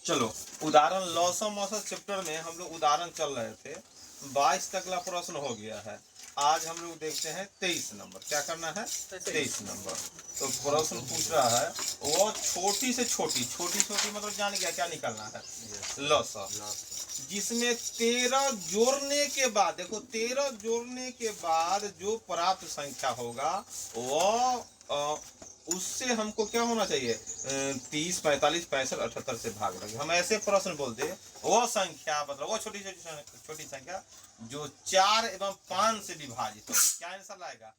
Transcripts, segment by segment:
चलो उदाहरण लॉसम औसत चैप्टर में हम लोग उदाहरण चल रहे थे। 22 तकला प्रश्न हो गया है। आज हम लोग देखते हैं 23 नंबर। क्या करना है? 23 नंबर। तो प्रश्न पूछ रहा है वो छोटी से छोटी मतलब जान गया क्या निकालना है? लॉसम, जिसमें 13 जोड़ने के बाद, देखो 13 जोड़ने के बाद जो प्राप्त संख्या होगा वो उससे हमको क्या होना चाहिए? 30, 45, 65, 78 से भाग लगे। हम ऐसे प्रश्न बोलते वो संख्या, मतलब वो छोटी संख्या जो 4 एवं 5 से विभाजित हो। क्या आंसर लाएगा?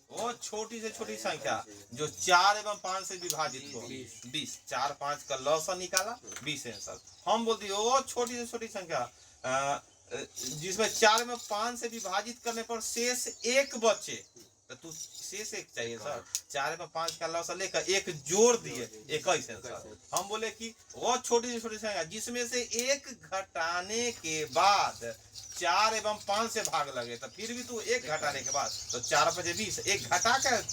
वो छोटी से छोटी संख्या जो 4 एवं 5 से विभाजित हो। 20। 4, 5 का लॉसा निकाला, 20 आंसर। हम बोलते हैं वो छोटी से छोटी संख्या जिसमें 4 एवं 5 से विभाजित करने पर शेष 1 बचे। तो तू शेष 1 चाहिए सर। 4 एवं 5 का लॉसा लेकर 1 जोड़ दिए, 21 आंसर। हम बोले कि वो छोटी से छोटी संख्या जिसमें से 1 घटाने के बाद 4 एवं 5 से भाग लगे, तो फिर भी तू 1 घटाने के बाद तो 4 बजे 20, 1 घटा कर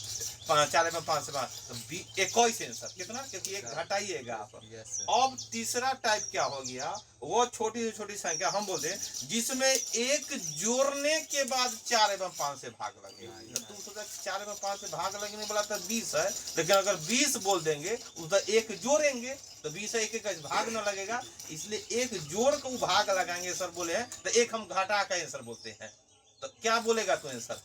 4 एवं 5 से भाग तो 21 आंसर। कितना? क्योंकि 1 घटाइएगा आप। अब तीसरा टाइप क्या हो गया? वो छोटी से छोटी संख्या हम बोलते हैं जिसमें 1 जोड़ने के बाद 4 एवं 5 से भाग लगे। तो तू सोचा 4 एवं 5 से भाग लगने वाला तो 20 है, लेकिन अगर 20 बोल देंगे उसका 1 जोड़ेंगे तो 20 है, 1 का भाग न लगेगा, इसलिए 1 जोड़ को भाग लगाएंगे सर बोले हैं। तो 1 हम घटा का आंसर बोलते हैं। तो क्या बोलेगा तू आंसर?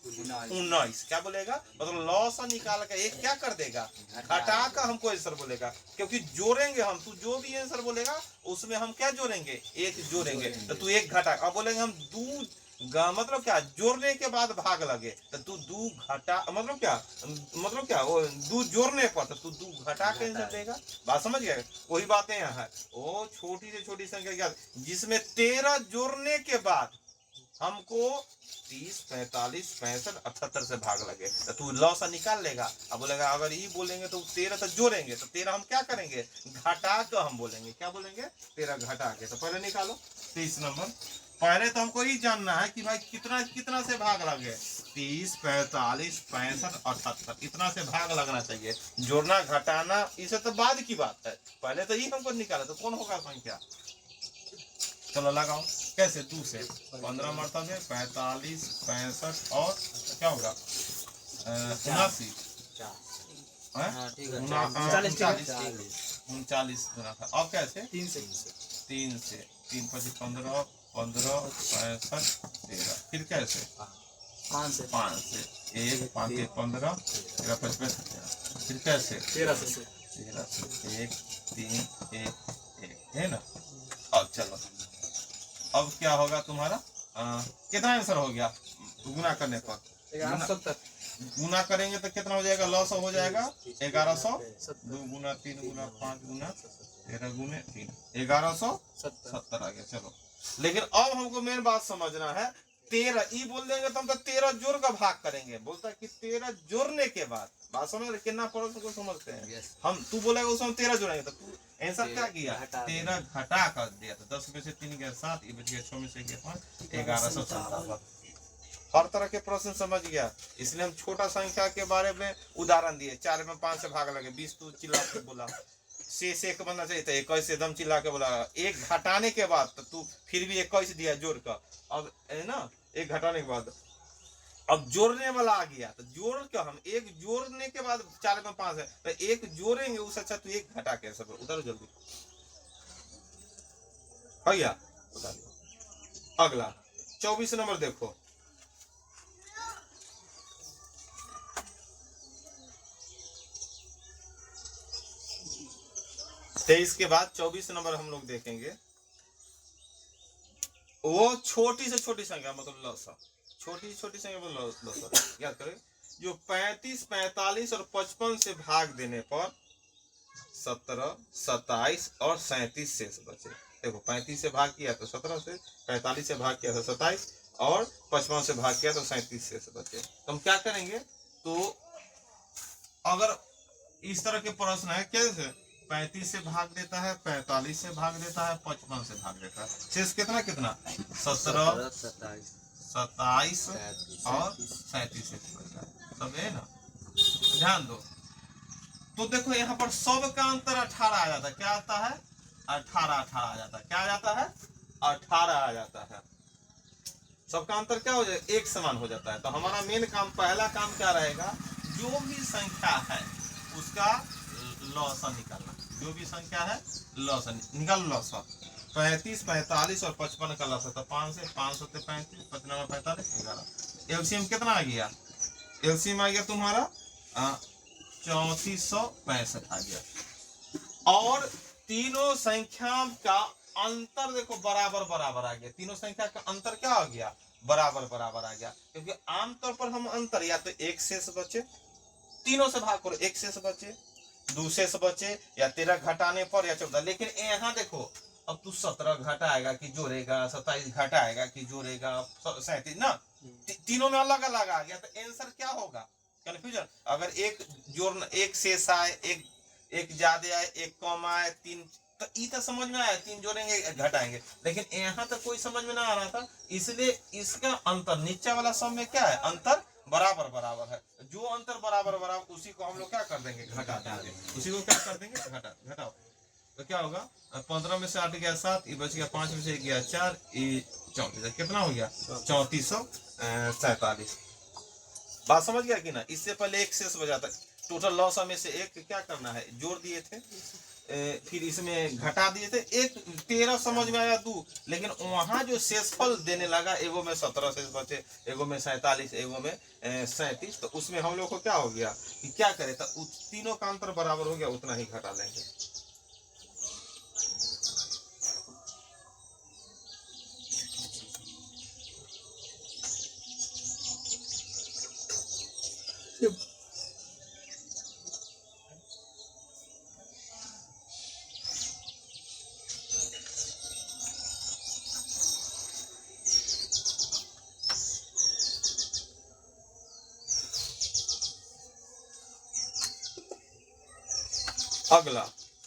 19। क्या बोलेगा? मतलब लॉसा निकाल कर 1 क्या कर देगा? घटा का हमको आंसर बोलेगा, क्योंकि जोड़ेंगे हम। तू जो भी आंसर बोलेगा उसमें हम क्या जोड़ेंगे? 1 जोड़ेंगे। तो तू 1 घटा। अब बोलेंगे हम 2 मतलब क्या? जोड़ने के बाद भाग लगे तो तू 2 घटा, मतलब क्या वो 2 जोड़ने पर तो तू 2 घटा के आंसर देगा। बात समझ गया? वही बातें यहाँ है। वो छोटी से छोटी संख्या क्या जिसमें 13 जोड़ने के बाद हमको 30, 45, 65, 78 से भाग लगे, तो तू लॉसा निकाल लेगा। अब बोलेगा अगर ये बोलेंगे तो 13 तो जोड़ेंगे, तो 13 हम क्या करेंगे? घटा कर हम बोलेंगे। क्या बोलेंगे? 13 घटा के। तो पहले निकालो 30 नंबर। पहले तो हमको ये जानना है कि भाई कितना से भाग लगे। 30, 45, 65, 78 इतना से भाग लगना चाहिए। जोड़ना घटाना इसे तो बाद की बात है, पहले तो ये हमको निकाला। तो कौन होगा संख्या? चलो लगाओ। कैसे? 2 से 15 मरतबे 45, 65 और क्या होगा? 79, 39 गुना था। अब कैसे? 3 से 3 5 15, 15, 65, 13। फिर कैसे? 5 से 1, 5 1 15, 13 55 13। फिर कैसे? 13 से 1 3 1 1 है ना। अब चलो, अब क्या होगा तुम्हारा? कितना आंसर हो गया गुना करने पर? 1170 गुना करेंगे तो कितना हो जाएगा? लॉस हो जाएगा 1100। 2 गुना 3 गुना 5 गुना 13 गुने 3, 1170 आ गया। चलो, लेकिन अब हमको मेन बात समझना है। 13 ई बोल देंगे तो हम तो 13 जोड़ का भाग करेंगे। बोलता है कि 13 जोड़ने के बाद। बात समझ रहे? कितना प्रश्न को समझते हैं हम। तू बोलेगा उसमें 13 जोड़ेंगे तो तू आंसर क्या किया? 13 घटा कर दिया। तो 10 में से 3 गया 7, ये बच गया 6 में से 5, 1157। हर तरह के प्रश्न समझ गया। इसलिए हम छोटा संख्या के बारे में उदाहरण दिए। 4 में 5 से भाग लगे 20, तू चिल्ला के बोला। शेष 1 बनना चाहिए था, 21 एकदम चिल्ला के बोला। 1 घटाने के बाद तो तू फिर भी 21 दिया जोड़ का। अब है ना, 1 घटाने के बाद अब जोड़ने वाला आ गया। तो जोड़ क्या? हम 1 जोड़ने के बाद 4 में 5 है तो 1 जोड़ेंगे, उससे अच्छा तू 1 घटा के सब उतारो जल्दी। हो गया? अगला 24 नंबर देखो। तेईस के बाद 24 नंबर हम लोग देखेंगे। वो छोटी से छोटी संख्या मतलब लॉसा, छोटी से छोटी संख्या मतलब लॉसा याद करें। जो 35, 45 और 55 से भाग देने पर 17, 27 और 37 शेष बचे। देखो 35 से भाग किया तो 17 से, 45 से भाग किया तो 27 और 55 से भाग किया तो 37 शेष बचे। तो हम क्या करेंगे? तो अगर इस तरह के प्रश्न है, कैसे 35 से भाग देता है, 45 से भाग देता है, 55 से भाग देता है, शेष कितना 17, 27 और 37 शेष बचा है। सब है ना? ध्यान दो। तो देखो यहाँ पर सब का अंतर 18 आ जाता है। क्या आता है? 18 18 आ जाता है। क्या आ जाता है? 18 आ जाता है। सबका अंतर क्या हो जाएगा? एक समान हो जाता है। तो हमारा मेन काम, पहला काम क्या रहेगा? जो भी संख्या है उसका लॉसन निकालना। जो भी संख्या है लॉसन निकाल। लॉसन 35 45 और 55 का लॉसन। तो 5 से 5 होते 35, 55 45 11। एलसीएम कितना आ गया? एलसीएम आ गया तुम्हारा 3465 आ गया। और तीनों संख्या का अंतर देखो बराबर बराबर आ गया। तीनों संख्या का अंतर क्या हो गया? बराबर बराबर आ गया। क्योंकि आमतौर पर हम अंतर या तो एक शेष बचे, तीनों से भाग करो, एक शेष बचे, दो शेष बचे, या 13 घटाने पर या 14। लेकिन यहाँ देखो, अब तू 17 घटाएगा कि जोड़ेगा, 27 घटाएगा कि जोड़ेगा, 37 ना, तीनों में अलग अलग आ गया। तो आंसर क्या होगा? कंफ्यूजन। अगर एक जोड़ना, एक शेष आए, एक ज्यादा आए, एक कम आए, तीन, तो ई तो समझ में आया, तीन जोड़ेंगे घटाएंगे। लेकिन यहाँ तो कोई समझ में ना आ रहा था, इसलिए इसका अंतर नीचे वाला सब में क्या है? अंतर बराबर बराबर है। जो अंतर बराबर बराबर उसी को हम लोग क्या कर देंगे? घटा देंगे। उसी को क्या कर देंगे? घटाओ। तो क्या होगा? 15 में से 8 गया 7, ये बच गया 5 में से 1 गया 4, ये 34। कितना हो गया? 3447। बात समझ गया कि ना? इससे पहले एक शेष बजाता, टोटल लॉस में से एक क्या करना है? जोड़ दिए थे, फिर इसमें घटा दिए थे। एक 13 समझ में आया, 2, लेकिन वहां जो शेषफल देने लगा, एगो में 17 शेष बचे, एगो में 47, एगो में 37। तो उसमें हम लोग को क्या हो गया कि क्या करे? तो तीनों का अंतर बराबर हो गया, उतना ही घटा लेंगे।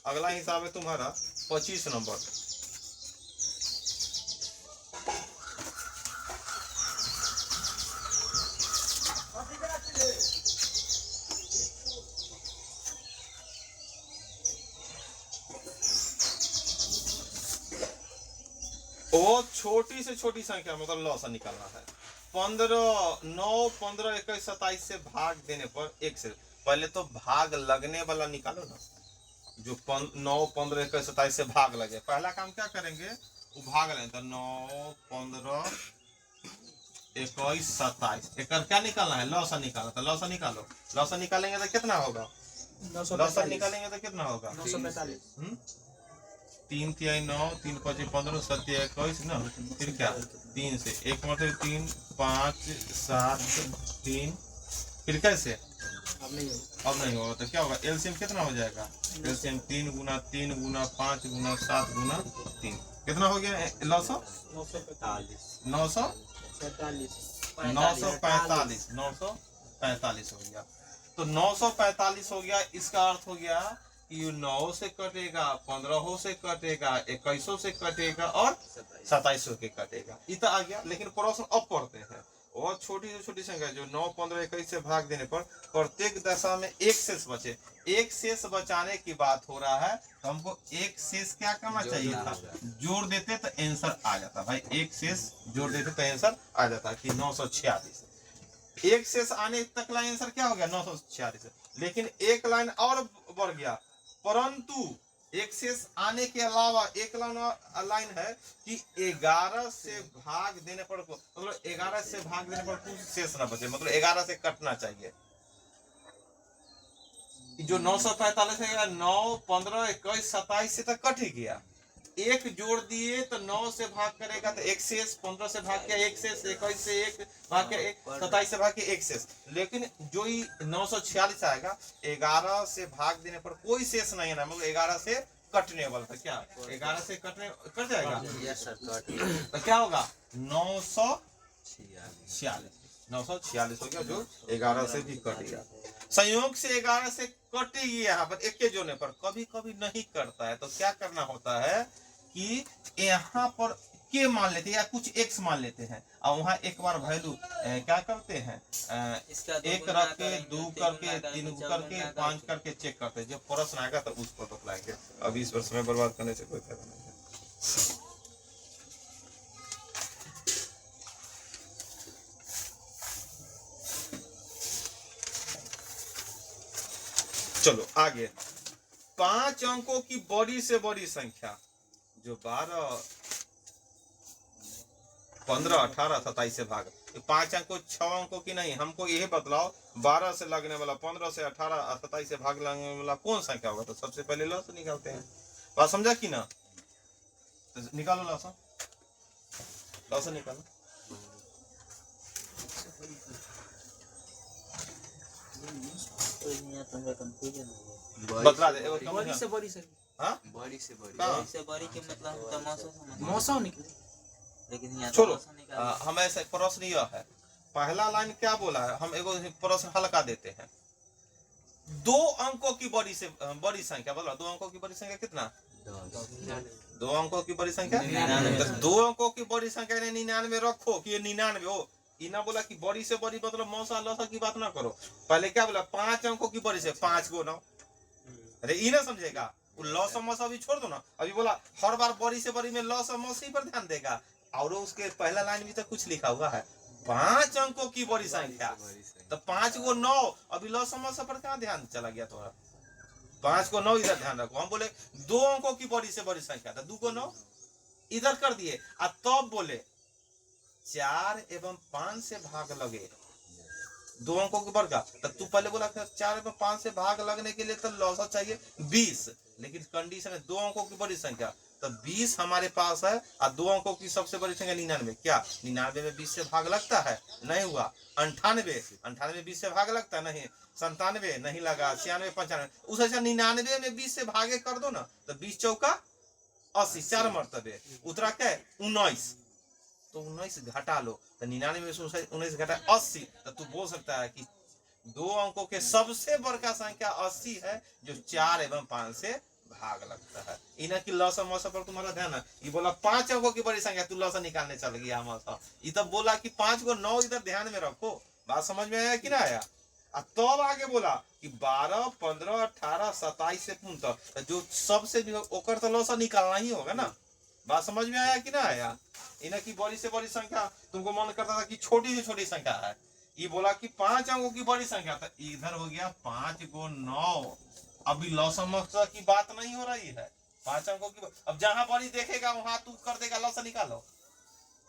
अगला हिसाब है तुम्हारा 25 नंबर। वो छोटी से छोटी संख्या मतलब लॉस निकालना है। 15 9 15 21 27 से भाग देने पर एक से पहले तो भाग लगने वाला निकालो ना। जो 9 15 21 27 से भाग लगे, पहला काम क्या करेंगे? वो भाग लें। तो 9 15 21 27 एक क्या निकालना है? लॉसा निकालना। तो लॉसा निकालो। लॉसा निकालेंगे तो कितना होगा? लॉसा निकालेंगे तो कितना होगा? 945। 3 तिहाई 9, 3 5 15, 7 21 ना, फिर क्या? 3 से 1 मतलब 3 5 7 3, फिर कैसे? अब नहीं होगा। तो क्या होगा? एलसीएम कितना हो जाएगा? एलसीएम 3 गुना 3 गुना 5 गुना 7 गुना 3, कितना हो गया? 945 हो गया। तो 945 हो गया। इसका अर्थ हो गया कि 9 से कटेगा, 15 से कटेगा, 21 से कटेगा और 27 के कटेगा। इतना आ गया। लेकिन प्रश्न अब पढ़ते हैं, और छोटी से छोटी संख्या जो 9 15 21 से भाग देने पर प्रत्येक दशा में एक शेष बचे। एक शेष बचाने की बात हो रहा है, तो हमको एक शेष क्या करना चाहिए था? जोड़ देते तो आंसर आ जाता। भाई एक शेष जोड़ देते तो आंसर आ जाता कि 946। एक शेष आने तक का आंसर क्या हो गया? 946। लेकिन एक लाइन और बढ़ गया, परंतु एक शेष आने के अलावा एक लाइन है कि 11 से भाग देने पर, मतलब 11 से भाग देने पर कुछ शेष ना बचे, मतलब 11 से कटना चाहिए। जो 945 है, 9 15 21 27 से तक कट ही गया। एक जोड़ दिए तो 9 से भाग करेगा तो एक शेष, 15 से भाग किया एक शेष, 21 से एक भाग किया एक, 27 से भाग किया एक शेष। लेकिन जो ही 946 आएगा, 11 से भाग देने पर कोई शेष नहीं है ना, मतलब 11 से कटने वाला था। क्या 11 से कट जाएगा? तो क्या होगा? 946 हो गया, जो 11 से भी कट गया। संयोग से 11 से कट ही यहाँ पर एक के जोड़ने पर कभी कभी नहीं करता है। तो क्या करना होता है कि यहाँ पर के मान लेते हैं या कुछ x मान लेते हैं और वहाँ एक बार वैल्यू क्या करते हैं, एक रख के 2 करके 3 करके 5 करके चेक करते हैं। जब प्रश्न आएगा तो उस पर बतलाएंगे। अभी इस पर समय बर्बाद करने से कोई फायदा नहीं है। चलो आगे, 5 अंकों की बड़ी से बड़ी संख्या जो 12, 15, 18, 27 से भाग, 5 अंकों 6 अंकों की नहीं, हमको यही बतलाओ 12 से लगने वाला, 15 से 18 और 27 से भाग लगने वाला कौन संख्या होगा। तो सबसे पहले लॉस निकालते हैं। बात समझा कि ना? तो निकालो लॉस, लॉस निकालो। बतला दे। बड़ी से बड़ी से, हाँ बड़ी से बड़ी, बड़ी से बड़ी के मतलब तमाशा मौसम निकले। लेकिन यहाँ छोड़ो, हम ऐसे प्रश्न यह है, पहला लाइन क्या बोला है, हम एगो प्रश्न हल्का देते हैं। 2 अंकों की बड़ी से बड़ी संख्या, बोला 2 अंकों की बड़ी संख्या कितना? 2 अंकों की बड़ी संख्या 2 अंकों की बड़ी संख्या 99 रखो कि ये 99 हो। इना बोला कि बड़ी से बड़ी मतलब मौसा लौसा की बात ना करो। पहले क्या बोला, 5 अंकों की बड़ी से 5 गो 9। अरे ये ना समझेगा, लौसा मौसा भी छोड़ दो ना। अभी बोला हर बार बड़ी से बड़ी में लौसा मौसी पर ध्यान देगा। और उसके पहला लाइन भी तो कुछ लिखा हुआ है, 5 अंकों की बड़ी संख्या, तो 5 को 9। अभी लौसा मौसा पर कहाँ ध्यान चला गया तुम्हारा? 5 को 9 इधर ध्यान रखो। हम बोले 2 अंकों की बड़ी से बड़ी संख्या, तो 2 को 9 इधर कर दिए। और तब बोले 4 एवं 5 से भाग लगे 2 अंकों के वर्ग का। तो तू पहले बोला 4 एवं 5 से भाग लगने के लिए तो लौसा चाहिए 20, लेकिन कंडीशन है 2 अंकों की बड़ी संख्या, तो 20 हमारे पास है और 2 अंकों की सबसे बड़ी संख्या 99। क्या 99 में 20 से भाग लगता है? नहीं हुआ। 98 20 से भाग लगता है? नहीं। 97 नहीं लगा। 96 95 उस अच्छा 99 में 20 से भागे कर दो ना, तो 20 चौका 80, 4 मरतबे उतरा क्या 19, तो 19 घटा लो, तो 99 में 19 घटा 80। तो तू बोल सकता है कि 2 अंकों के सबसे बड़का संख्या 80 है जो 4 एवं 5 से भाग लगता है। इन्हें की लौसा मौसा पर तुम्हारा ध्यान है। ये बोला 5 अंकों की बड़ी संख्या, तू लौसा निकालने चल गया मौसा। ये तब बोला कि 5 को 9 इधर ध्यान में रखो। बात समझ में आया कि ना आया? तब आगे बोला कि 12, 15, 18, 27 से पूर्ण जो सबसे ओकर तो लौसा निकालना ही होगा ना। बात समझ में आया कि ना आया? इन्हें की बड़ी से बड़ी संख्या तुमको मन करता था कि छोटी से छोटी संख्या है। ये बोला कि 5 अंकों की बड़ी संख्या, तो इधर हो गया 5 को 9। अभी लौसा मौसा की बात नहीं हो रही है, 5 अंकों की। अब जहां बड़ी देखेगा वहां तू कर देगा लौसा निकालो।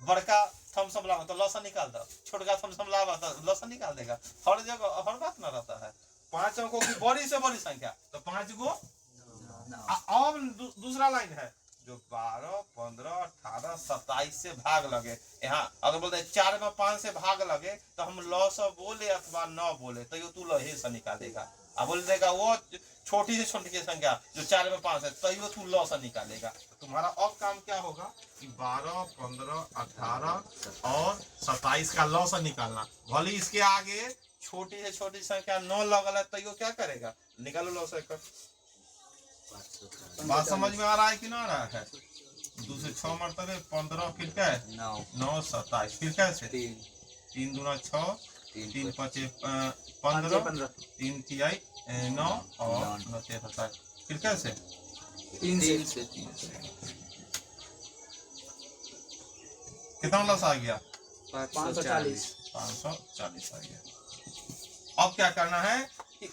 बड़का थम्स अप लावा तो लौसा निकाल दो, छोटका थम्स अप लावा तो लौसा निकाल देगा। हर जगह हर बात ना रहता है। 5 अंकों की बड़ी से बड़ी संख्या तो 5 को। अब दूसरा लाइन है जो 12, 15, 18, 27 से भाग लगे। यहाँ अगर बोलते 4 में 5 से भाग लगे तो हम लौसा बोले अथवा न बोले तो ये तू लहे से निकालेगा। अब बोल देगा वो छोटी से छोटी की संख्या जो 4 में 5 है तो ये तू लौसा निकालेगा। तुम्हारा अब काम क्या होगा कि 12, 15, 18 और 27 का लौसा निकालना। भले इसके आगे छोटी से छोटी संख्या 9 लगल है तो ये क्या करेगा, निकालो लौसा का। बात समझ में आ रहा है कि ना आ रहा है? 2 से 6 मरतबे 15, फिर क्या है 9, 27, फिर कैसे 3 दूना 6, 3 5 15, 3 तिहाई 9 और 9 तिहाई 27, फिर कैसे 3 से कितना लॉस आ गया 540 आ गया। अब क्या करना है कि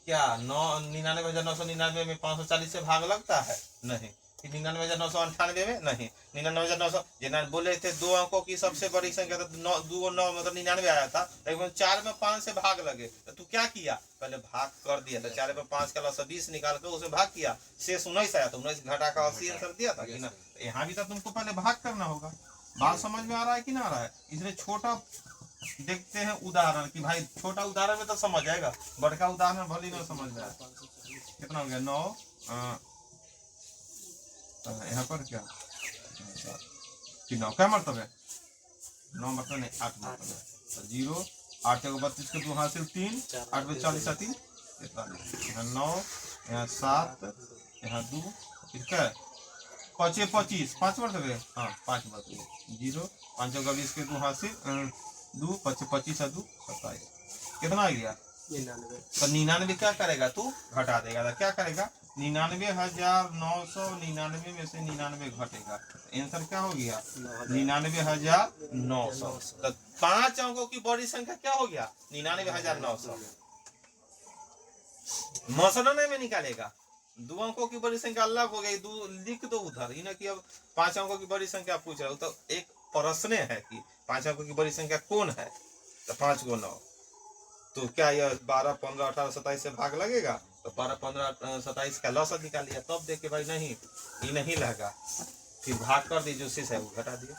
क्या 99,999 में 540 से भाग लगता है? नहीं। 99,998 में? नहीं। 99,900 बोले थे 2 अंकों की सबसे बड़ी संख्या तो 2 9 मतलब 99 आया था, लेकिन 4 में 5 से भाग लगे तो तू क्या किया, पहले भाग कर दिया था। 4 में 5 का लॉस 20 निकाल कर उसे भाग किया, शेष 19 आया तो 19 घटा का 80 आंसर दिया था कि ना। यहाँ भी तो तुमको पहले भाग करना होगा। बात समझ में आ रहा है कि ना आ रहा है? इसलिए छोटा देखते हैं उदाहरण कि भाई छोटा उदाहरण में तो समझ आएगा, बड़का उदाहरण भले ही ना समझ में आए। कितना हो गया 9 यहाँ पर क्या 9 क्या मतलब है 9 मतलब नहीं 8 मतलब है 0 8 को 32 के 2 हासिल 3 8 में 40 3 43 यहाँ 9 यहाँ 7 यहाँ 2 फिर क्या पचे 25 5 मरतबे, हाँ 5 मरतबे 0 5 का 20 के 2 हासिल 2 पचे 25 और 2 27 कितना आ गया 99। तो 99 क्या करेगा तू घटा देगा तो क्या करेगा 99,999 में से 99 घटेगा आंसर क्या हो गया 99,900। तो 5 अंकों की बड़ी संख्या क्या हो गया 99,900। मसलन में निकालेगा 2 अंकों की बड़ी संख्या अलग हो गई, 2 लिख दो उधर ही ना कि अब 5 अंकों की बड़ी संख्या पूछ रहा हूं तो एक प्रश्न है कि 5 अंकों की बड़ी संख्या कौन है, तो 5 को 9 तो क्या यह 12 15 18 27 से भाग लगेगा, तो 12 15 27 का लौसत निकाल लिया तब देख के भाई नहीं ये नहीं लगा, फिर भाग कर दी जो शेष है वो घटा दिया।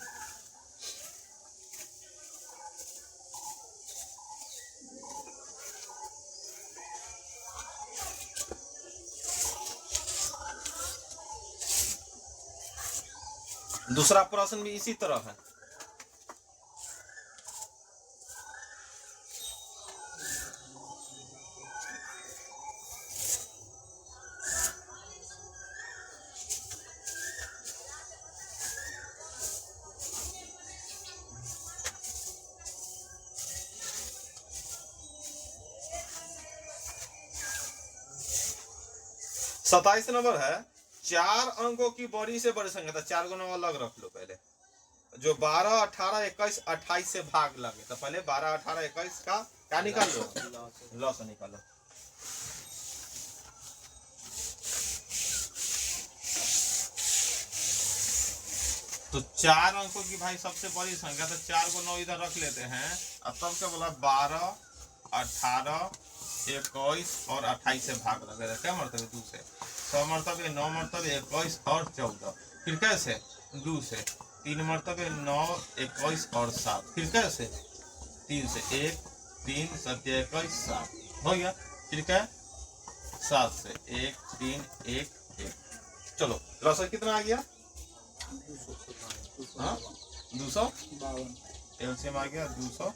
दूसरा प्रश्न भी इसी तरह है। सताइस नंबर है 4 अंकों की बड़ी से बड़ी संख्या, तो 4 को 9 अलग रख लो पहले, जो 12 18 21 28 से भाग लगे तो पहले 12 18 21 का क्या निकाल लो लॉस निकालो। तो 4 अंकों की भाई सबसे बड़ी संख्या, तो 4 को 9 इधर रख लेते हैं और तब क्या बोला 12 18 21 और 28 से भाग लगे, क्या मरतबे 2 से 6 मरतबे 9 मरतबे 21 और 14, फिर कैसे 2 से 3 मरतबे 9 21 और 7, फिर कैसे 3 से 1 3 7 21 7 हो गया, फिर क्या 7 से 1 3 1 1। चलो लॉस कितना आ गया 252 एलसीएम आ गया 200।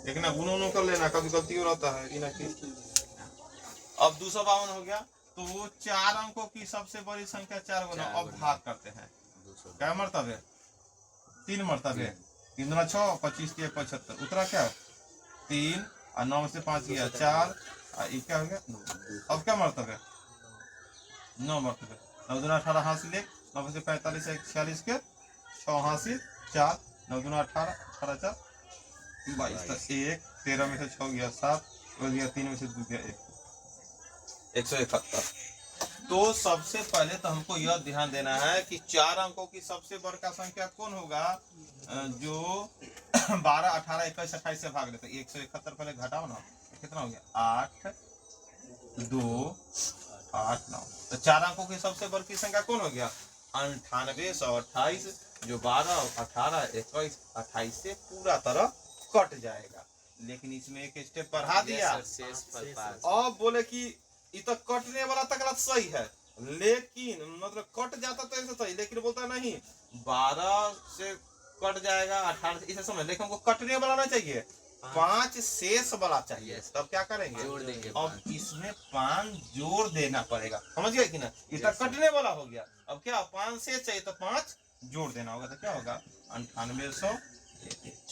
एक ना गुणों कर लेना कभी गलती हो रहता है इना की। अब 252 हो गया तो वो 4 अंकों की सबसे बड़ी संख्या 4 गुना, अब भाग करते हैं क्या मरतबे 3 मरतबे 3 दूना 6 25 के 75 उतरा क्या 3 और 9 से 5 गया 4 और ये क्या हो गया 2। अब क्या मरतबे 9 मरतबे 9 दूना 18 हासिल 9 से 45 से 46 के 6 हासिल 4 9 दूना 18 18 4 22 तो 1 13 में से 6 गया 7 हो गया 3 में से 2 गया 1 171। तो सबसे पहले तो हमको यह ध्यान देना है कि 4 अंकों की सबसे बड़ा संख्या कौन होगा जो 12 18 21 28 से भाग लेते 171 पहले घटाओ ना कितना हो गया 8 2 8 9। तो 4 अंकों की सबसे बड़ी संख्या कौन हो गया 9828 जो 12 18 21 28 से पूरा तरह कट जाएगा, लेकिन इसमें एक स्टेप बढ़ा दिया। अब बोले कि ये तो कटने वाला तक सही है, लेकिन मतलब कट जाता तो ऐसे सही, लेकिन बोलता नहीं 12 से कट जाएगा 18 से इसे समझ, लेकिन हमको कटने वाला नहीं चाहिए 5 शेष वाला चाहिए, तब क्या करेंगे जोड़ देंगे। अब इसमें 5 जोड़ देना पड़ेगा, समझ गए कि ना। इतना कटने वाला हो गया, अब क्या 5 शेष चाहिए तो 5 जोड़ देना होगा, तो क्या होगा 9800।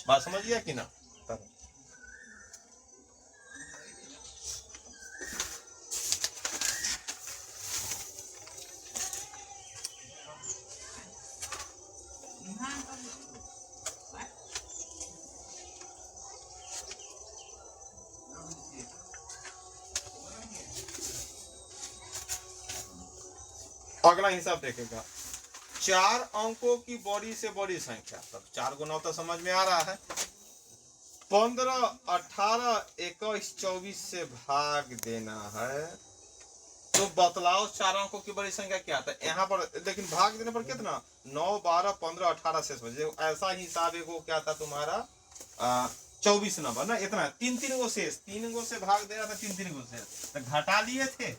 बात समझ गया कि ना। अगला हिसाब देखेगा 4 अंकों की बड़ी से बड़ी संख्या, तब 4 गुना तो समझ में आ रहा है 15 18 21 24 से भाग देना है, तो बतलाओ 4 अंकों की बड़ी संख्या क्या था यहाँ पर, लेकिन भाग देने पर कितना 9 12 15 18 शेष बचे, ऐसा ही हिसाब एगो क्या था तुम्हारा 24 नंबर ना, इतना 3 गो शेष 3 गो से भाग दे रहा था 3 गो शेष, तो घटा लिए थे,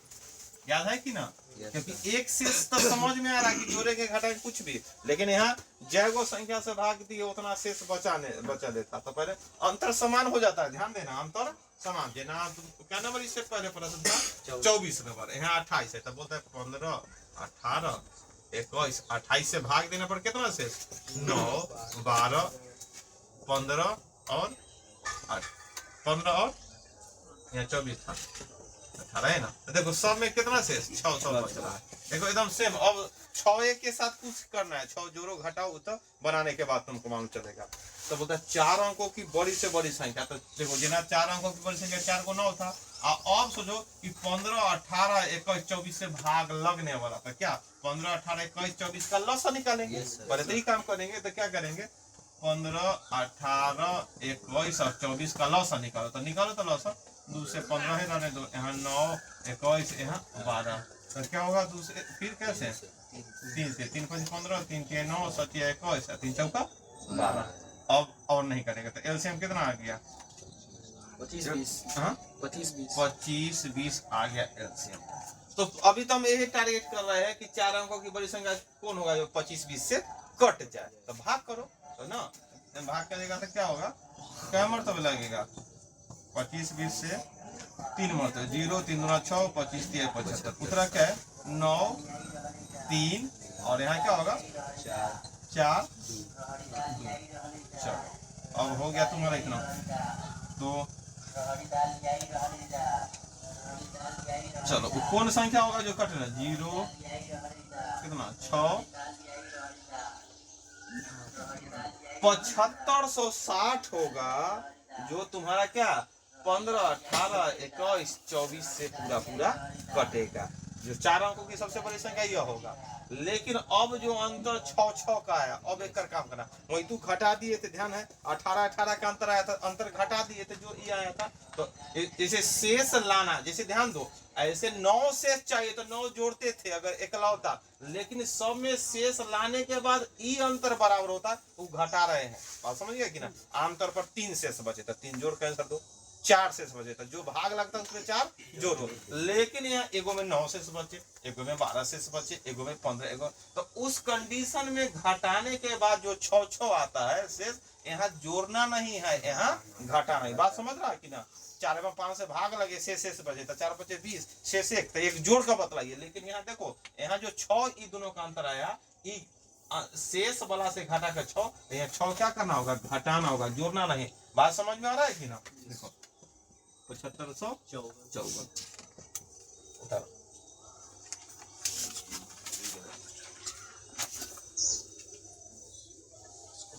याद है कि ना। क्योंकि एक शेष तो समझ में आ रहा है कि जोड़े के घटाए कुछ भी, लेकिन यहाँ जय गो संख्या से भाग दिए उतना शेष बचा देता, तो पहले अंतर समान हो जाता है, ध्यान देना अंतर समान। जेना क्या नंबर इससे पहले प्रश्न था 24 नंबर, यहाँ 28 है, तो बोलता है 15 18 21 28 से भाग देने पर कितना शेष 9 12 15 और 8 15 और यहाँ 24 था 18 है ना। तो देखो सब में कितना शेष 6 बच रहा है। देखो एकदम सेम। अब 6 के साथ कुछ करना है, 6 जोड़ो घटाओ तो बनाने के बाद तुमको मालूम चलेगा। तो बोलता है 4 अंकों की बड़ी से बड़ी संख्या। तो देखो जिना 4 अंकों की बड़ी संख्या 4 को 9 था। अब सोचो कि 15 18 21 24 से भाग लगने वाला था। क्या 15 18 21 24 का लसा निकालेंगे। पहले तो ही काम करेंगे। तो क्या करेंगे 15 18 21 और 24 का लसा निकालो। तो निकालो तो लसा 2 से 15 है रहने दो, यहाँ 9 21 यहाँ 12। तो क्या होगा दूसरे फिर कैसे 3 से 3 5 15 3 3 9 7 21 3 चौका 12। अब और नहीं करेंगे तो एलसीएम कितना आ गया 25 20 आ गया एलसीएम। तो अभी तो हम यही टारगेट कर रहे हैं कि 4 अंकों की बड़ी संख्या कौन होगा जो 25 20 से कट जाए। तो भाग करो तो ना भाग करेगा तो क्या होगा क्या मरतबा लगेगा 25 20 से 3 मरतबा 0 3 2 6 25 3 75 उत्तरा क्या है 9 3 और यहाँ क्या होगा 4 2। अब हो गया तुम्हारा इतना। तो चलो वो कौन संख्या होगा जो कट रहा है 0 कितना 6 7560 होगा जो तुम्हारा क्या 15 18 21 24 से पूरा कटेगा। जो 4 अंकों की सबसे बड़ी संख्या यह होगा। लेकिन अब जो अंतर 6 का आया अब एक काम करना वही तू घटा दिए थे ध्यान है 18 18 का अंतर आया था अंतर घटा दिए थे जो ये आया था। तो जैसे शेष लाना जैसे ध्यान दो ऐसे 9 शेष चाहिए तो 9 जोड़ते थे अगर एकलौता। लेकिन सब में शेष लाने के बाद ई अंतर बराबर होता है वो घटा रहे हैं। बात समझ गया कि ना। आमतौर पर 3 शेष बचे तो 3 जोड़ कैंसर दो 4 शेष बचे तो जो भाग लगता है उसमें 4 जोड़ो। लेकिन यहाँ एगो में 9 शेष बचे एगो में 12 शेष बचे एगो में 15 एगो। तो उस कंडीशन में घटाने के बाद जो 6 आता है शेष यहाँ जोड़ना नहीं है यहाँ घटाना है। बात समझ रहा है कि ना। 4 में 5 से भाग लगे शेष बचे तो 4 बचे 20 शेष 1 तो एक जोड़ का बतलाइए। लेकिन यहाँ देखो यहाँ जो 6 ई दोनों का अंतर आया शेष वाला से घटा कर 6 यहाँ 6 क्या करना होगा घटाना होगा जोड़ना नहीं। बात समझ में आ रहा है कि ना। देखो 7554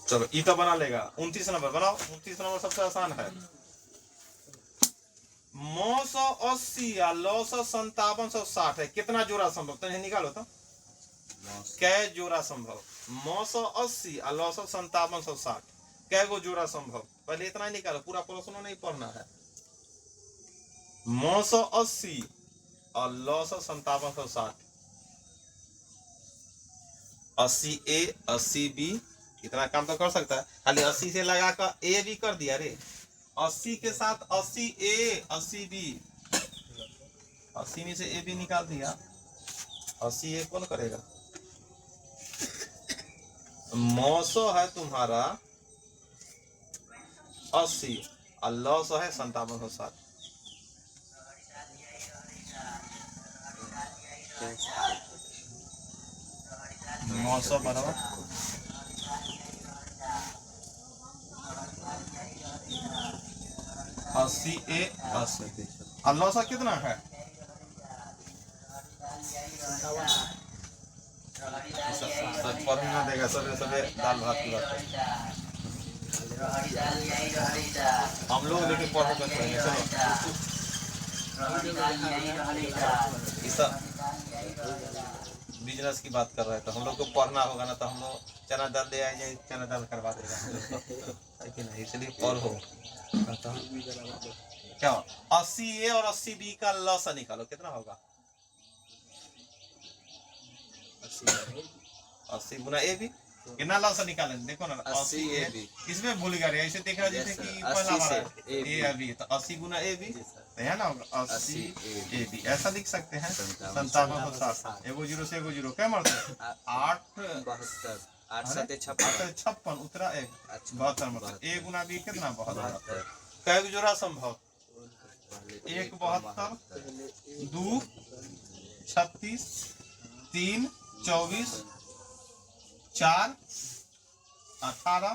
चलो ई तो बना लेगा। 29 नंबर बनाओ। 29 नंबर सबसे आसान है 980 या 957 है कितना जोड़ा संभव तो निकालो तो कै जोड़ा संभव 980 और 957 कै गो जोड़ा संभव। पहले इतना ही निकालो पूरा प्रश्न नहीं पढ़ना है। 980 और 957 80A 80B इतना काम तो कर सकता है। खाली 80 से लगा कर ए भी कर दिया रे 80 के साथ 80A 80B 80 में से ए भी निकाल दिया 80A कौन करेगा 900 है तुम्हारा 80 और 900 है 5760 900 बराबर 80A 80 और 900 कितना है पढ़ना देगा सबे सबे दाल भात की बात हम लोग लेकिन पढ़ो तो पढ़ेंगे चलो बिजनेस की बात कर रहे हैं तो हम लोग को पढ़ना होगा ना तो हम लोग चना दाल ले आए चना दाल करवा देगा है कि नहीं। इसलिए पढ़ो क्या 80A और 80B का लसा निकालो कितना होगा 80 गुना ए भी कितना लसा निकालेंगे देखो ना 80A इसमें भूल गया ऐसे देख रहा जैसे कि पहला बार ए अभी तो 80 गुना ए भी तो है ना 80AB ऐसा लिख सकते हैं 5760 एगो 0 से एगो 0 क्या मरते 8 56 उत्तरा 1 72 मतलब ए गुना बी कितना 72 कै जोड़ा संभव 1 72 2 36 3 24 4 18।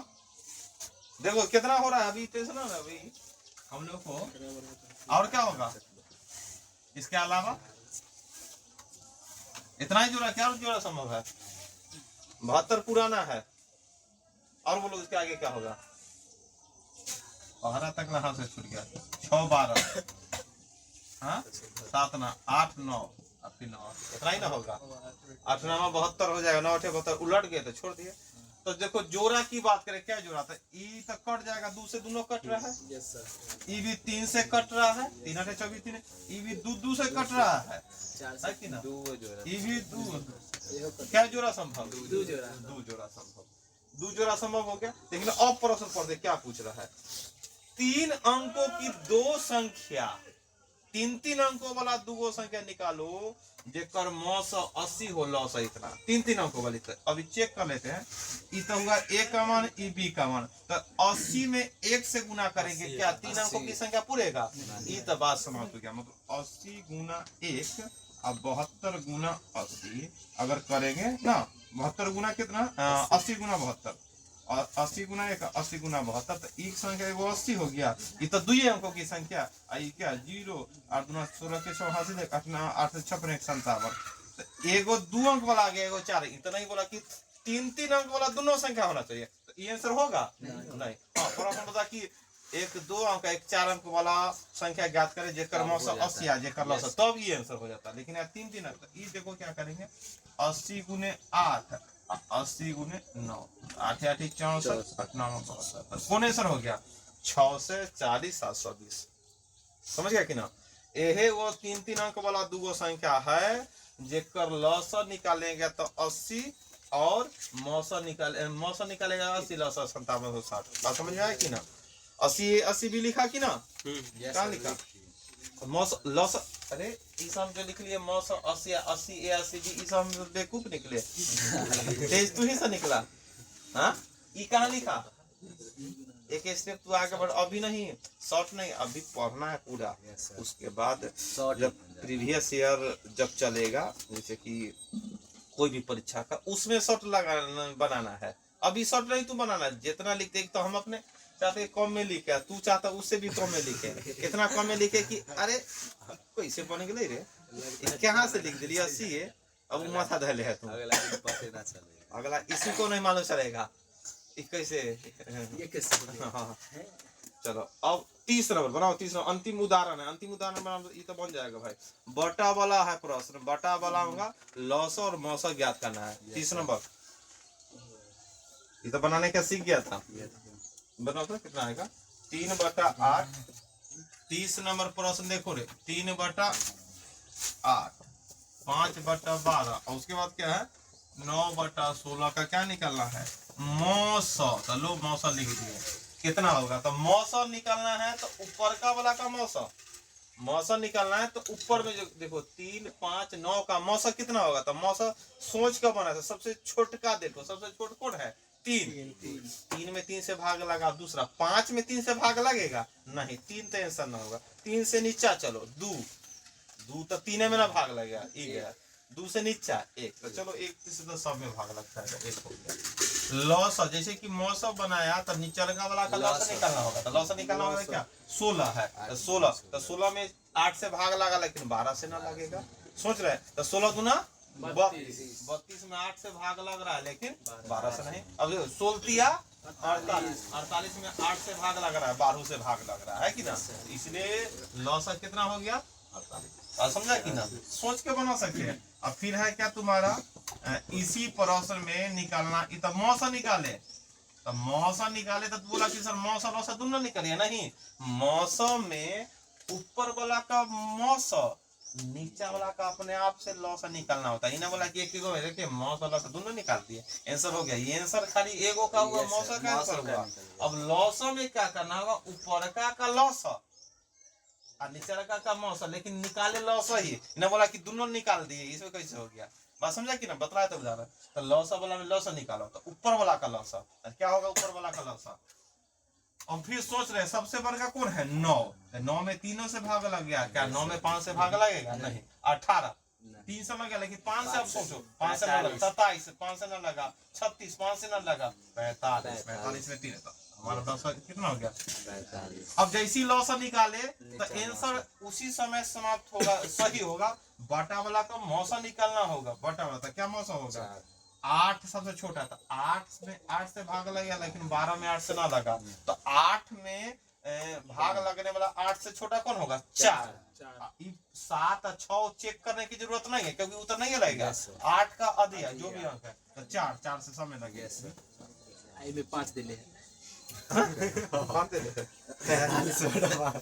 देखो कितना हो रहा है अभी, टेंशन ना अभी हम लोग को। और क्या होगा इसके अलावा? इतना ही जोड़ा, क्या जोड़ा संभव है? 72 पुराना है। और बोलो इसके आगे क्या होगा? 12 तक ना हाथ से छूट गया। 6 12 हाँ 7 ना 8 9 और फिर 9, इतना ही ना होगा। 8 9 72 हो जाएगा। 9 8 72 उलट गए तो छोड़ दिए। तो देखो जोड़ा की बात करें, क्या जोड़ा था? ई तक कट जाएगा, 2 से दोनों कट रहा है। Yes sir. ई भी 3 से कट रहा है, 3 8 24 3। ई भी 2 से कट रहा है, 4 है कि ना? दो जोड़ा ई भी 2। ये हो क्या जोड़ा संभव? 2 जोड़ा। 2 जोड़ा संभव। 2 जोड़ा संभव हो गया। लेकिन अब प्रश्न पढ़ते क्या पूछ रहा है? 3 अंकों की 2 संख्या, 3 अंकों वाला 2 संख्या निकालो जेकर मौस 80 हो, लॉस इतना। 3 अंकों वाली। तो अभी चेक कर लेते हैं। ई तो होगा ए का मान, ई बी का मान। तो 80 में 1 से गुना करेंगे, क्या 3 अंकों की संख्या पूरेगा? ई तो बात समाप्त हो गया। मतलब 80 गुना 1 और 72 गुना 80 अगर करेंगे ना, 72 गुना कितना? 80 गुना 72 और 80 गुना 1 80 गुना 72। तो एक संख्या वो 80 हो गया। ये तो 2 अंकों की संख्या। आई क्या 0 8 2 16 के 180 देख 8 8 से 56 57। तो एगो 2 अंक वाला आ गया, एगो 4। इतना ही बोला कि 3 अंक वाला दोनों संख्या होना चाहिए। तो ये आंसर होगा नहीं। हाँ प्रश्न बता कि एक 2 अंक एक 4 अंक वाला संख्या ज्ञात करे जेकर मौसा 80 आ जेकर लॉस, तब ये आंसर हो जाता। लेकिन यार 3 अंक। ये देखो क्या करेंगे, 80 गुने 8 80 गुने 9 8 8 64 8 9 72। कौन आंसर हो गया? 6 से 40 720। समझ गया कि ना? यही वो 3 अंक वाला 2 संख्या है जेकर लॉस निकालेंगे तो 80 और मौसा निकालेगा 80 लॉस 57 60। बात समझ में आया कि ना? 80 भी लिखा कि ना? क्या लिखा? लॉस अरे इस हम जो लिख लिए मौस 80 80 ए 80 बी, इस हम बेवकूफ निकले। तेज तू ही से निकला। हाँ ये कहाँ लिखा? एक स्टेप तू आगे बढ़। अभी नहीं, शॉर्ट नहीं, अभी पढ़ना है पूरा। उसके बाद जब प्रीवियस ईयर जब चलेगा, जैसे कि कोई भी परीक्षा का, उसमें शॉर्ट बनाना है। अभी शॉर्ट नहीं तू बनाना है। जितना लिखते तो हम अपने चाहते कम में लिखे, तू चाहता उससे भी कम में लिखे। इतना कम में लिखे कि अरे कैसे बन गए रे, कहाँ से लिख दिली 80 है। अब माथा धले है तुम, अगला इसी को नहीं मालूम चलेगा कैसे। ये कैसे? हाँ चलो अब 30 नंबर बनाओ। 30 नंबर अंतिम उदाहरण है। अंतिम उदाहरण बनाओ, ये तो बन जाएगा भाई। बटा वाला है प्रश्न, बटा वाला होगा लॉस और मौसा ज्ञात करना है। 30 नंबर ये तो बनाने का सीख गया था। बनाओ तो कितना आएगा? 3/8। 30 नंबर प्रश्न देखो रे, 3/8 5/12 और उसके बाद क्या है 9/16 का क्या निकालना है? मौसा। तो लो मौसा लिख दिए। कितना होगा? तो मौसा निकालना है तो ऊपर का वाला का मौसा निकालना है तो ऊपर में जो देखो 3 5 9 का मौसा कितना होगा? तो मौसा सोच का बना है। सबसे छोटका देखो, सबसे छोट कौन है? 3 में 3 से भाग लगा। दूसरा 5 में 3 से भाग लगेगा नहीं, 3 तो आंसर ना होगा। 3 से नीचा चलो 2 तो 3 में ना भाग लगेगा, ई गया। 2 से नीचा 1, तो चलो 1 से तो सब में भाग लगता है, 1 हो गया। लॉस जैसे कि मौसम बनाया तो नीचे लगा वाला का लॉस निकालना होगा। तो लॉस निकालना होगा क्या? 16 है तो 16 में 8 से भाग लगा, लेकिन 12 से ना लगेगा। सोच रहे तो 16 गुना 32 में 8 से भाग लग रहा है, लेकिन 12 से नहीं। अब 16 48 में 8 से भाग लग रहा है, 12 से भाग लग रहा है कि ना? इसलिए लॉस कितना हो गया? 48। समझा कि ना? सोच के बना सकते हैं। अब फिर है क्या तुम्हारा इसी प्रश्न में निकालना। तो मौसा निकाले, तो मौसा निकाले तो बोला कि सर मौसा लॉसा दोनों निकालिए। नहीं, मौसम में ऊपर वाला का मौसम, नीचा वाला का अपने आप से लॉस निकालना होता है। इन्हें बोला कि एक एगो देखिए मौसा लॉस दोनों निकाल दिए, आंसर हो गया। ये आंसर खाली एगो का हुआ, मौसा का आंसर हुआ। अब लॉस में क्या करना होगा? ऊपर का लॉस और नीचे का मौसा, लेकिन निकाले लॉस ही। इन्हें बोला कि दोनों निकाल दिए, इसमें कैसे हो गया? बात समझा कि ना? बतलाया तो बता रहा। तो लॉस वाला में लॉस निकालो तो ऊपर वाला का लॉस क्या होगा? ऊपर वाला का लॉस। और फिर सोच रहे सबसे बड़ा कौन है? 9। 9 में 3 से भाग लग गया क्या? 9 में 5 से भाग लगेगा नहीं। 18 3 से लग गया, लेकिन 5 से अब सोचो, 5 से ना लगा 27, 5 से ना लगा 36, 5 से ना लगा 45, 45 में 3 था हमारा 10 कितना हो गया। अब जैसी लॉस निकाले तो आंसर उसी समय समाप्त होगा, सही होगा। बटा वाला का मौसा निकालना होगा, बटा वाला था क्या मौसा होगा 8 सबसे छोटा था, 8 से भाग लग गया, लेकिन 12 में 8 से ना लगा, तो 8 में भाग लगने वाला 8 से छोटा कौन होगा 4। 7 और 6 चेक करने की जरूरत नहीं है, क्योंकि उतना नहीं लगेगा, 8 का अधि है जो भी अंक है, तो 4 से समय लगे। आई में 5 दिले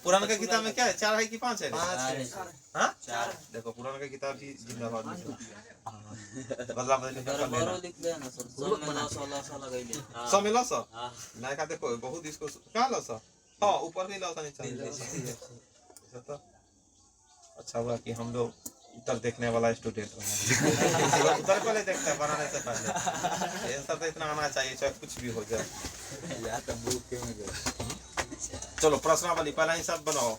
पुराना का किताब में क्या है, 4 है कि 5 है? 4। देखो पुराना का किताब भी जिंदाबाद बदला लिख ले ना सर, 100 में 10 लगाइले। 100 में 100 नहीं का देखो बहुत इसको क्या 100 हाँ ऊपर भी 100 नहीं चाहिए। अच्छा हुआ कि हम लोग उत्तर देखने वाला स्टूडेंट रहे। उत्तर पहले देखते हैं बनाने से पहले, ये सब तो इतना आना चाहिए चाहे कुछ भी हो जाए। चलो प्रश्नावली पहला हिसाब बनाओ,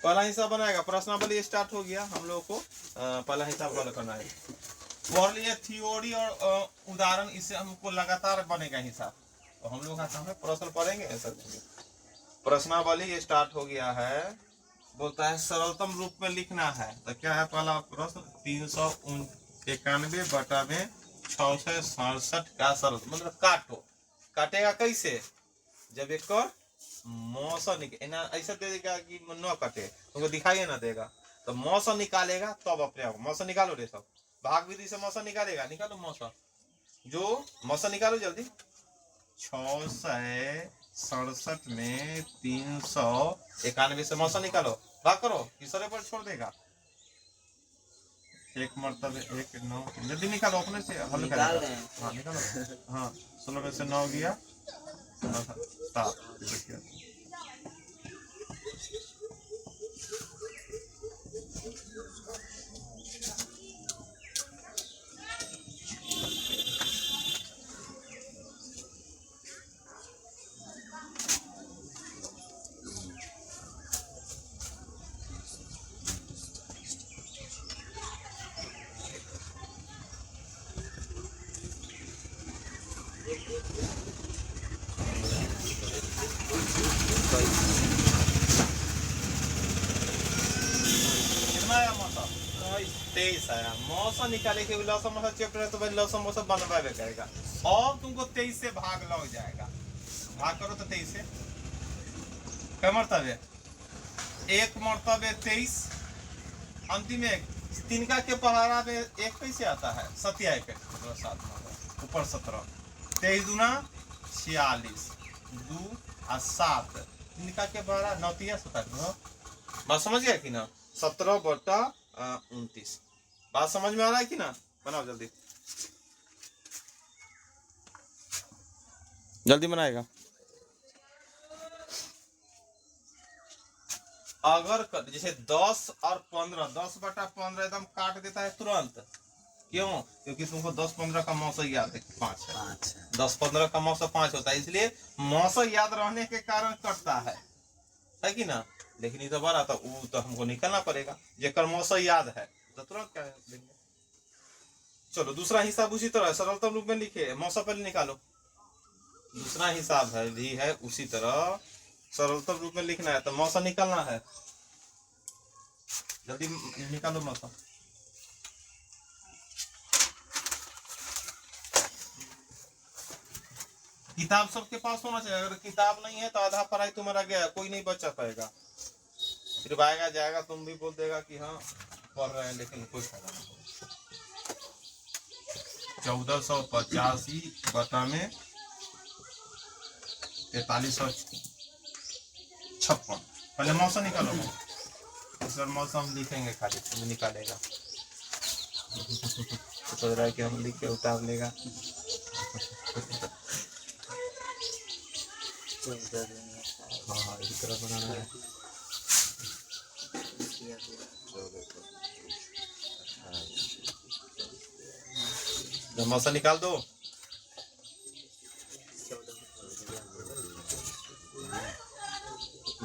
पहला हिसाब बनाएगा, प्रश्नावली स्टार्ट हो गया। हम लोग को पहला हिसाब बना करना है, पढ़ लिए थ्योरी और उदाहरण, इससे हमको लगातार बनेगा हिसाब। तो हम लोग का प्रश्न पढ़ेंगे सर। प्रश्नावली स्टार्ट हो गया है, बोलता है सरलतम रूप में लिखना है। तो क्या है पहला प्रश्न, 391 बटा में 667 का सरल मतलब काटो। काटेगा कैसे, जब एक मौसा निकले ऐसा दे देगा कि न कटे, तुमको दिखाई ना देगा, तो मौसा निकालेगा तब अपने आप मौसा निकालो रे सब, भाग विधि से मौसा निकालेगा, निकालो मौसा, जो मौसा निकालो जल्दी। 667 में 391 से मौसा निकालो, भाग करो, तीसरे पर छोड़ देगा, एक मरतबे 1 9 जल्दी निकालो अपने से, हल निकाल रहे हैं। हाँ निकालो, हाँ 16 में से 9 गया 7। कितना आया मौसा 23 आया। मौसा निकाले के लौसा मौसा चैप्टर है, तो भाई लौसा मौसा बनवावे करेगा। और तुमको 23 से भाग लग जाएगा, भाग करो तो 23 से क्या मरतबे, 1 मरतबे 23, अंतिम 1 तिनका के पहाड़ा में 1 कैसे आता है, 7 ऊपर 17, 23 दूना 46, 2 और 7 तिनका के पहाड़ा 9 3 17। बात समझ गया कि ना, 17 बटा 29। बात समझ में आ रहा है कि ना, बनाओ जल्दी जल्दी बनाएगा। अगर जैसे 10 और 15, 10 बटा 15 एकदम काट देता है तुरंत, क्यों, क्योंकि तुमको 10 15 का मौसा याद है 5 है, 10 15 का मौसा 5 होता है, इसलिए मौसा याद रहने के कारण कटता है कि ना। लेकिन ये तो बड़ा था, वो तो हमको निकलना पड़ेगा, जेकर मौसा याद है तो तुरंत क्या देंगे। चलो दूसरा हिसाब उसी तरह सरलतम रूप में लिखे, मौसा पहले निकालो। दूसरा हिसाब है भी है उसी तरह सरलतम रूप में लिखना है, तो मौसा निकालना है, जल्दी निकालो मौसा। किताब सबके पास होना चाहिए, अगर किताब नहीं है तो आधा पढ़ाई तुम्हारा गया, कोई नहीं बचा पाएगा, फिर आएगा जाएगा तुम भी बोल देगा कि हाँ पढ़ रहे हैं, लेकिन कोई फायदा नहीं। 1485 बटा में 4356। पहले मौसम निकालो, इस बार मौसम लिखेंगे खाली, तुम निकालेगा तो सोच रहा है कि हम लिख के उतार लेगा। हाँ इसी तरह बनाना है। मौसा निकाल दो,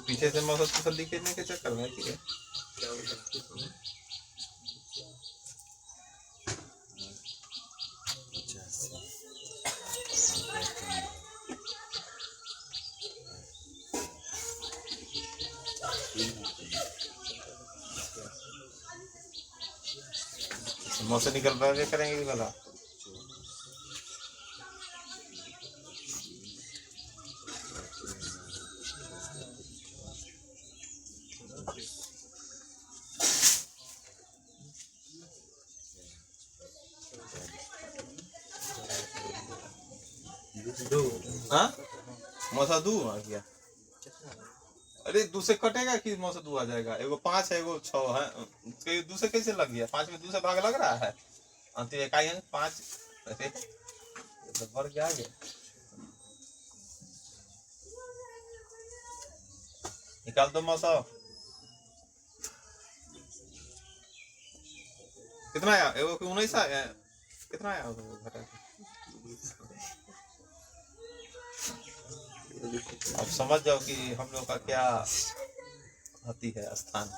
पीछे से मौसा लिखने के चक्कर में मुँह से निकल रहा करेंगे ये वाला। हाँ मौसा दू आ गया। अरे दूसरे कटेगा कि मौसा दू आ जाएगा। एगो 5 है एगो 6 है, दूसरे कैसे लग गया? 5 में दूसरे भाग लग रहा है। अंत इकाई अंक 5। अरे तो बढ़ गया आगे। निकाल दो मौसा। कितना आया? एगो 19 आया। कितना आया घटा? अब समझ जाओ कि हम लोग का क्या होती है स्थान।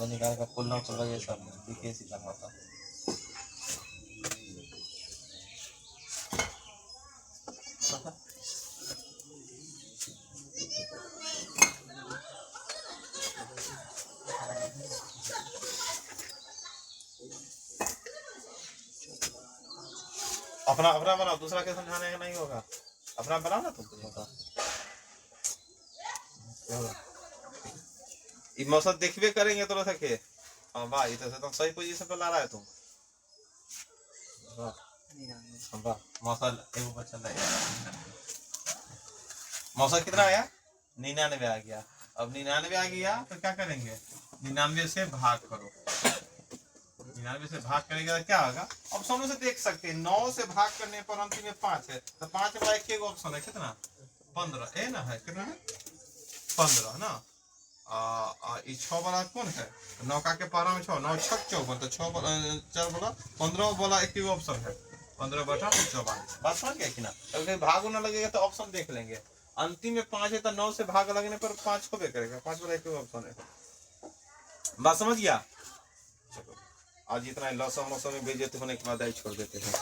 निकाल का पुल नोट लगे सब दिखे सीधा होता। अपना अपना बनाओ, दूसरा के समझाने का नहीं होगा। अपना बनाओ ना तुम कुछ होता। ये मौसम देखबे करेंगे तो रखे। हाँ वाह, ये तो सही पोजीशन पे ला रहा है तुम। वाह मौसम एगो बच्चा लाया। मौसम कितना आया? 99 आ गया। अब 99 आ गया तो क्या करेंगे? 99 से भाग करो। 99 से भाग करेंगे तो क्या होगा? ऑप्शनों से देख सकते हैं। 9 से भाग करने पर अंतिम में 5 है तो 5 में एक ऑप्शन है कितना? 15 ए ना है। कितना है? 15 ना। 6 वाला कौन है? 9 का के पारा में 6, 9 6 54 तो 6 4 बोला 15 वाला एक ही ऑप्शन है। 15 बटा 54। बात समझ गया कि ना? अगर भाग ना लगेगा तो ऑप्शन देख लेंगे। अंतिम में 5 है तो 9 से भाग लगने पर 5 होबे करेगा। 5 वाला एक ही ऑप्शन है। बात समझ गया? आज इतना लौसा मौसम में बेइज्जती होने के बाद आई छोड़ देते हैं।